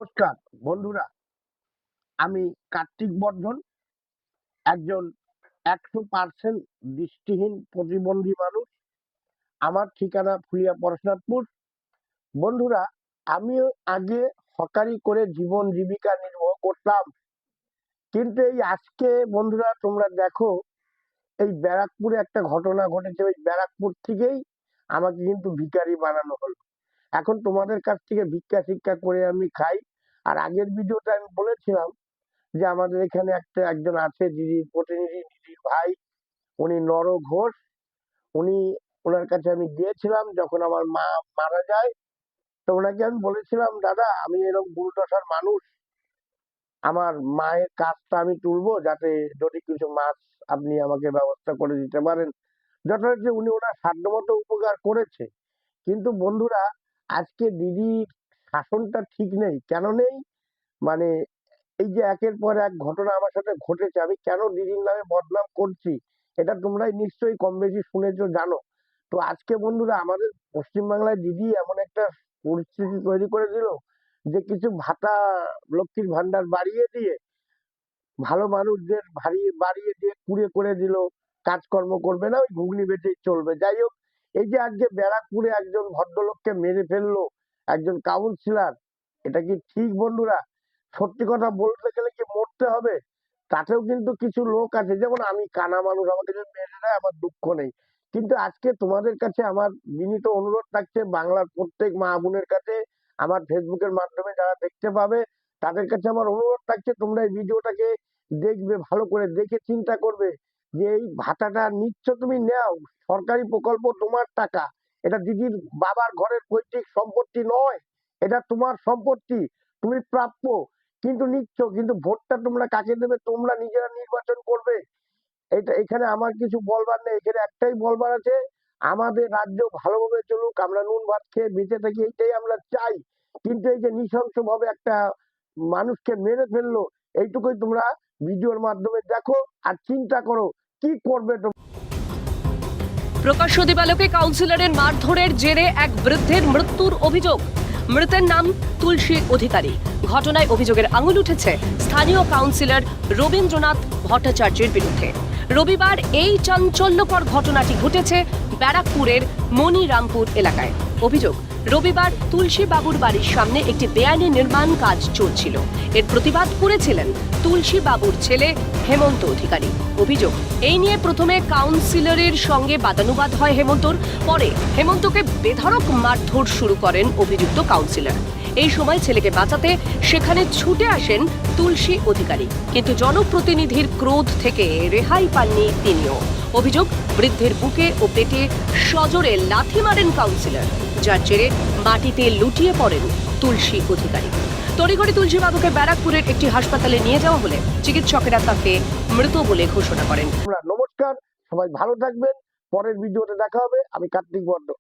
নমস্কার বন্ধুরা, আমি কার্তিক বর্ধন, একজন 100% দৃষ্টিহীন প্রতিবন্ধী মানুষ। আমার ঠিকানা ফুলিয়া পরশুনাথপুর। বন্ধুরা, আমিও আগে হকারি করে জীবন জীবিকা নির্বাহ করতাম, কিন্তু এই আজকে বন্ধুরা তোমরা দেখো, এই ব্যারাকপুরে একটা ঘটনা ঘটেছে। ওই ব্যারাকপুর থেকেই আমাকে কিন্তু ভিখারি বানানো হলো। এখন তোমাদের কাছ থেকে ভিক্ষা শিক্ষা করে আমি খাই। আর আগের ভিডিওতে আমি বলেছিলাম যে আমাদের এখানে একজন আছে, দিদির প্রতিনিধি, দিদির ভাই, উনি নর ঘোষ। উনি, ওনার কাছে আমি গিয়েছিলাম যখন আমার মা মারা যায়। তো ওনাকে আমি বলেছিলাম, দাদা আমি এরকম দুর্দশার মানুষ, আমার মায়ের কাজটা আমি তুলবো, যাতে যদি কিছু মাছ আপনি আমাকে ব্যবস্থা করে দিতে পারেন। যথারীতি উনি ওনার সাধ্যমতো উপকার করেছে। কিন্তু বন্ধুরা, আজকে দিদির শাসনটা ঠিক নেই। কেন নেই? মানে এই যে একের পর এক ঘটনা আমার সাথে ঘটেছে, আমি কেন দিদির নামে বদনাম করছি এটা তোমরাই নিশ্চয়ই কম বেশি শুনেছো, জানো। তো আজকে বন্ধুরা, আমাদের পশ্চিমবাংলায় দিদি এমন একটা পরিস্থিতি তৈরি করে দিল যে কিছু ভাতা, লক্ষ্মীর ভান্ডার বাড়িয়ে দিয়ে, ভালো মানুষদের বাড়িয়ে দিয়ে কুড়ে করে দিল। কাজকর্ম করবে না, ওই ঘুগনি বেচেই চলবে। যাই হোক, এই যে আজকে ব্যারাকপুরে একজন ভদ্রলোককে মেরে ফেললো একজন কাউন্সিলর, এটা কি ঠিক বন্ধুরা? সত্যি কথা বলতে গেলে কি মরতে হবে? তাতেও কিন্তু কিছু লোক আছে, যেমন আমি কানা মানুষ, আমাকে যদি মেরে দেয় আমার দুঃখ নেই। কিন্তু আজকে তোমাদের কাছে আমার বিনীত অনুরোধ থাকছে, বাংলার প্রত্যেক মা বোনের কাছে, আমার ফেসবুকের মাধ্যমে যারা দেখতে পাবে তাদের কাছে আমার অনুরোধ থাকছে, তোমরা এই ভিডিওটাকে দেখবে, ভালো করে দেখে চিন্তা করবে যে এই ভাতাটা নিচ্ছ তুমি নেও, সরকারি প্রকল্প, তোমার টাকা। এটা দিদির বাবার ঘরের পৈতৃক সম্পত্তি নয়, এটা তোমার সম্পত্তি, তুমি প্রাপ্য। কিন্তু নিচ্ছ, কিন্তু ভোটটা তোমরা কাকে দেবে তোমরা নিজেরা নির্বাচন করবে। এটা, এখানে আমার কিছু বলবার নেই। এখানে একটাই বলবার আছে, আমাদের রাজ্য ভালোভাবে চলুক, আমরা নুন ভাত খেয়ে বেঁচে থাকি, এইটাই আমরা চাই। কিন্তু এই যে নৃশংস ভাবে একটা মানুষকে মেরে ফেললো, এইটুকুই তোমরা ভিডিওর মাধ্যমে দেখো আর চিন্তা করো কি করবে তোমরা। প্রকাশ্য দিবালোকে কাউন্সিলরের মারধরের জেরে এক বৃদ্ধের মৃত্যুর অভিযোগ। মৃতের নাম তুলসী অধিকারী। ঘটনায় অভিযোগের আঙুল উঠেছে স্থানীয় কাউন্সিলর রবীন্দ্রনাথ ভট্টাচার্যের বিরুদ্ধে। রবিবার এই চাঞ্চল্যকর ঘটনাটি ঘটেছে ব্যারাকপুরের মনিরামপুর এলাকায়। অভিযোগ, রবিবার তুলসী বাবুর বাড়ির সামনে একটি বেআইনি নির্মাণ কাজ চলছিল। এর প্রতিবাদ করেছিলেন তুলসী বাবুর ছেলে হেমন্ত অধিকারী। অভিযোগ, এই নিয়ে প্রথমে কাউন্সিলরের সঙ্গে বাদানুবাদ হয় হেমন্তর। পরে হেমন্তকে বেধড়ক মারধর শুরু করেন অভিযুক্ত কাউন্সিলর। এই সময় ছেলেকে বাঁচাতে সেখানে ছুটে আসেন তুলসী অধিকারী, কিন্তু জনপ্রতিনিধির ক্রোধ থেকে রেহাই পাননি তিনিও। অভিযোগ, বৃদ্ধের বুকে ও পেটে সজোরে লাথি মারেন কাউন্সিলর, যার জেরে মাটিতে লুটিয়ে পড়েন তুলসী অধিকারী। তড়িঘড়ি তুলসী বাবুকে ব্যারাকপুরের একটি হাসপাতালে নিয়ে যাওয়া হলে চিকিৎসকেরা তাকে মৃত বলে ঘোষণা করেন। নমস্কার, সবাই ভালো থাকবেন। পরের ভিডিওতে দেখা হবে। আমি কার্তিক বর্ধন।